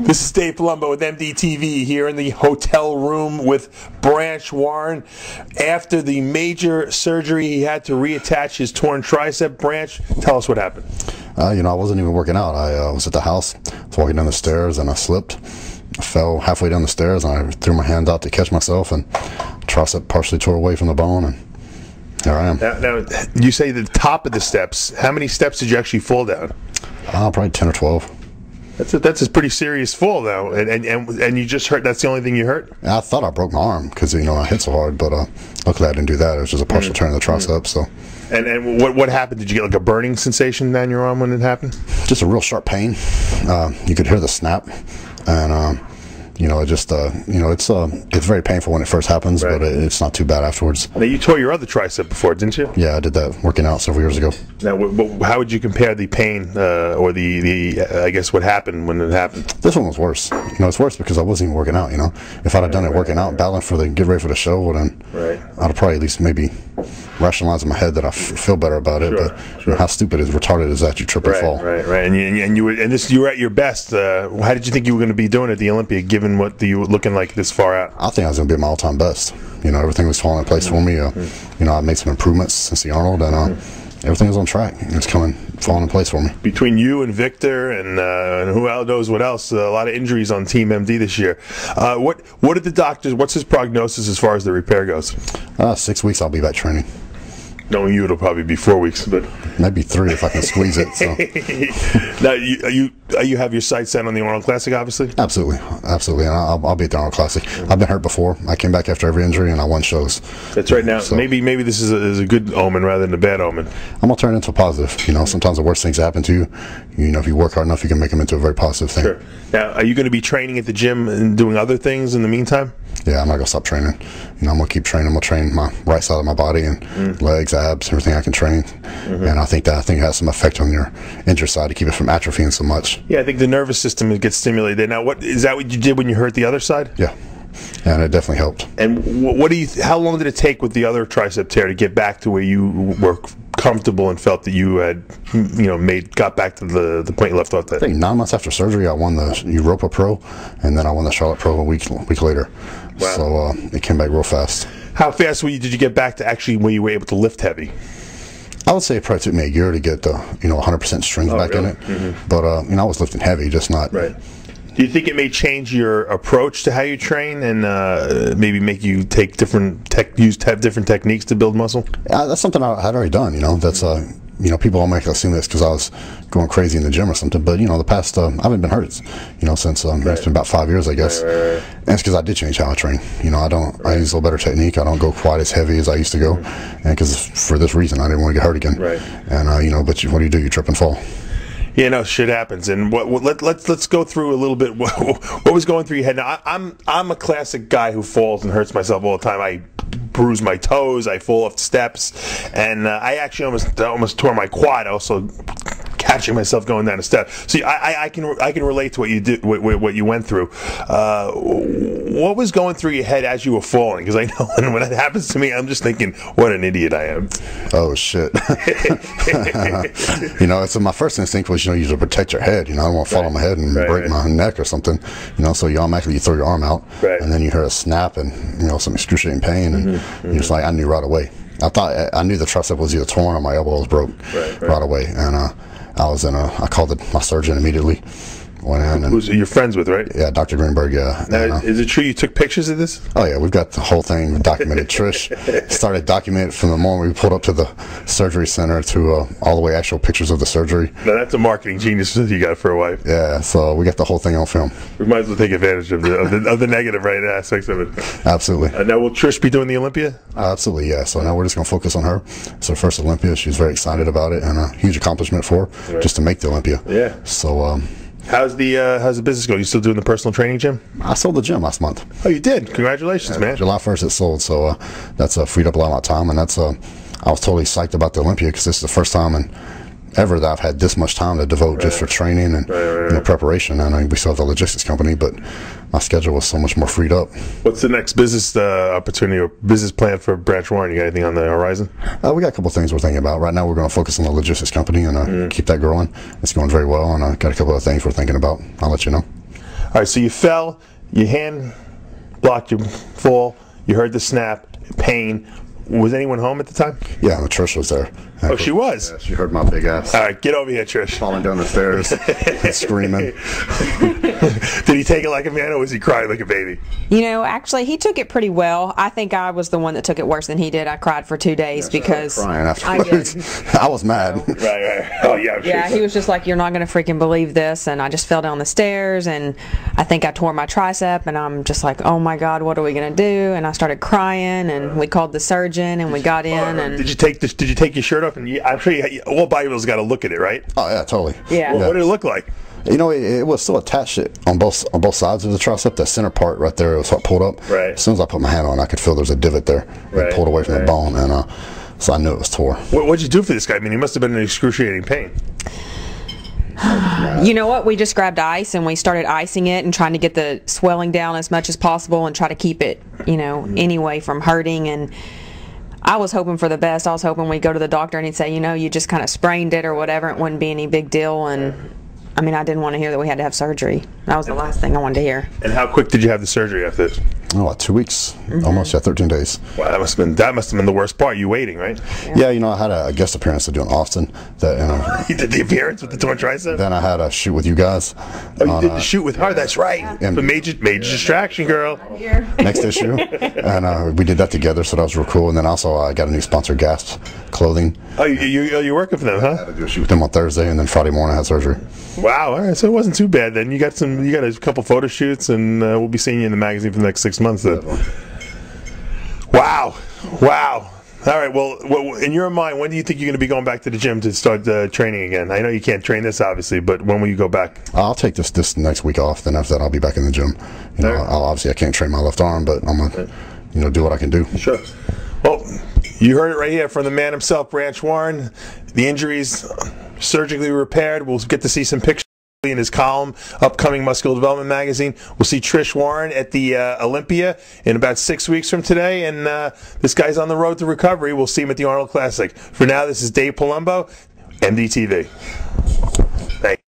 This is Dave Palumbo with MDTV here in the hotel room with Branch Warren. After the major surgery, he had to reattach his torn tricep. Branch, tell us what happened. I wasn't even working out. I was at the house, walking down the stairs, and I slipped. I fell halfway down the stairs, and I threw my hand out to catch myself, and tricep partially tore away from the bone, and here I am. Now, you say the top of the steps. How many steps did you actually fall down? Probably 10 or 12. That's a pretty serious fall now, and you just hurt. That's the only thing you hurt? I thought I broke my arm because I hit so hard, but luckily I didn't do that. It was just a partial turn of the tricep. So. And what happened? Did you get like a burning sensation down your arm when it happened? Just a real sharp pain. You could hear the snap, and it's very painful when it first happens, right. But it's not too bad afterwards. Now, you tore your other tricep before, didn't you? Yeah, I did that working out several years ago. Now, how would you compare the pain or I guess what happened when it happened? This one was worse. It's worse because I wasn't even working out. If I'd have done it working out, battling get ready for the show, well, then I'd have probably at least maybe rationalized in my head that I feel better about it. But how stupid retarded is that? You trip and fall. Right. And you were at your best. How did you think you were going to be doing at the Olympia, given what you were looking like this far out? I think I was going to be at my all-time best. Everything was falling in place for me. I made some improvements since the Arnold, and everything was on track. It's falling in place for me. Between you and Victor and who knows what else, a lot of injuries on Team MD this year. What did the doctors? What's his prognosis as far as the repair goes? 6 weeks. I'll be back training. Knowing you, it'll probably be 4 weeks, but maybe 3 if I can squeeze it. So. Now, you have your sights set on the Arnold Classic, obviously. Absolutely, and I'll be at the Arnold Classic. I've been hurt before. I came back after every injury, and I won shows. That's right. Now, so, maybe this is a good omen rather than a bad omen. I'm gonna turn it into a positive. Sometimes the worst things happen to you. If you work hard enough, you can make them into a very positive thing. Sure. Now, are you going to be training at the gym and doing other things in the meantime? Yeah, I'm not gonna stop training. I'm gonna keep training. I'm gonna train my right side of my body and legs, abs, everything I can train. And I think it has some effect on your injured side to keep it from atrophying so much. Yeah, I think the nervous system gets stimulated. Now, is that what you did when you hurt the other side? Yeah, and it definitely helped. And how long did it take with the other tricep tear to get back to where you were comfortable and felt that you had, got back to the point you left off? I think 9 months after surgery, I won the Europa Pro, and then I won the Charlotte Pro a week later. Wow. So it came back real fast. How fast did you get back to actually where you were able to lift heavy? I would say it probably took me a year to get the 100% strength back in it. But I was lifting heavy, just not. Right. Do you think it may change your approach to how you train and maybe make you take different techniques to build muscle? That's something I had already done. That's people all make assume this because I was going crazy in the gym or something. But the past I haven't been hurt. Since it's been about 5 years, I guess. Right. And it's because I did change how I train. I use a little better technique. I don't go quite as heavy as I used to go, and because for this reason I didn't want to get hurt again. Right. And but what do? You trip and fall. Yeah, no, shit happens, and let's go through a little bit what was going through your head. Now, I'm a classic guy who falls and hurts myself all the time. I bruise my toes, I fall off the steps, and I actually almost tore my quad. Also, catching myself going down a step. See, I can relate to what you did, what you went through. What was going through your head as you were falling? Because I know when that happens to me, I'm just thinking, what an idiot I am. Oh shit. So my first instinct was you to protect your head. I don't want to fall on my head and break my neck or something. So you automatically throw your arm out, and then you hear a snap and some excruciating pain, and you're just like, I knew right away. I knew the tricep was either torn or my elbow was broke right away, and I called my surgeon immediately. Went in and you're friends with, right? Yeah, Dr. Greenberg. Yeah. Now, is it true you took pictures of this? Oh yeah, we've got the whole thing documented. Trish started documenting from the moment we pulled up to the surgery center to all the way actual pictures of the surgery. Now that's a marketing genius you got for a wife. Yeah, so we got the whole thing on film. We might as well take advantage of the negative aspects of it. Absolutely. Now will Trish be doing the Olympia? Absolutely, yeah. So now we're just going to focus on her. It's her first Olympia. She's very excited about it, and a huge accomplishment for her just to make the Olympia. Yeah. So. How's the business going? You still doing the personal training gym? I sold the gym last month. Oh, you did? Congratulations, man. July 1st it sold, so that's freed up a lot of my time, and I was totally psyched about the Olympia because this is the first time ever that I've had this much time to devote just for training and preparation. And we still have the logistics company, but my schedule was so much more freed up. What's the next business opportunity or business plan for Branch Warren? You got anything on the horizon? We got a couple of things we're thinking about. Right now we're going to focus on the logistics company and keep that growing. It's going very well, and I got a couple of things we're thinking about. I'll let you know. All right, so you fell, your hand blocked your fall, you heard the snap, pain. Was anyone home at the time? Yeah, Trish was there. Oh, she was? Yeah, she heard my big ass. All right, get over here, Trish. Falling down the stairs, screaming. Did he take it like a man, or was he crying like a baby? You know, actually, he took it pretty well. I think I was the one that took it worse than he did. I cried for 2 days because crying afterwards. I was mad. Right. Oh, yeah. I'm yeah, sure. he was just like, "You're not going to freaking believe this," and I just fell down the stairs, and I think I tore my tricep, and I'm just like, "Oh my God, what are we going to do?" And I started crying, and we called the surgeon, and we got in, and Did you take your shirt off? And I'm sure all bodybuilders got to look at it, right? Oh yeah, totally. Yeah. What did it look like? You know, it was still attached on both sides of the tricep. That center part right there was what pulled up. Right. As soon as I put my hand on, I could feel there's a divot there. Right, It pulled away from the bone, and so I knew it was tore. What'd you do for this guy? I mean, he must have been in excruciating pain. you know what? We just grabbed ice and we started icing it and trying to get the swelling down as much as possible and try to keep it, anyway from hurting. And I was hoping for the best. I was hoping we'd go to the doctor and he'd say, you just kind of sprained it or whatever. It wouldn't be any big deal. And I mean, I didn't want to hear that we had to have surgery. That was the last thing I wanted to hear. And how quick did you have the surgery after this? Oh, like 2 weeks, almost 13 days. Wow, that must have been the worst part. You waiting, right? Yeah, I had a guest appearance to do in Austin. That You did the appearance with the torn tricep. then I had a shoot with you guys. Oh, you did the shoot with her. That's right. And- The major distraction, girl. Next issue, and we did that together, so that was real cool. And then also I got a new sponsor, Gasp Clothing. Oh, you're working for them, I huh? had to do a shoot with them on Thursday, and then Friday morning I had surgery. Wow. All right. So it wasn't too bad then. You got a couple photo shoots, and we'll be seeing you in the magazine for the next 6 months. Then. Wow. All right. Well, in your mind, when do you think you're going to be going back to the gym to start training again? I know you can't train this, obviously, but when will you go back? I'll take this next week off. Then after that, I'll be back in the gym. Obviously I can't train my left arm, but I'm gonna, do what I can do. Sure. Well, you heard it right here from the man himself, Branch Warren. The injuries surgically repaired. We'll get to see some pictures in his column, upcoming Muscular Development magazine. We'll see Trish Warren at the Olympia in about 6 weeks from today, and this guy's on the road to recovery. We'll see him at the Arnold Classic. For now, this is Dave Palumbo, MDTV. Thanks.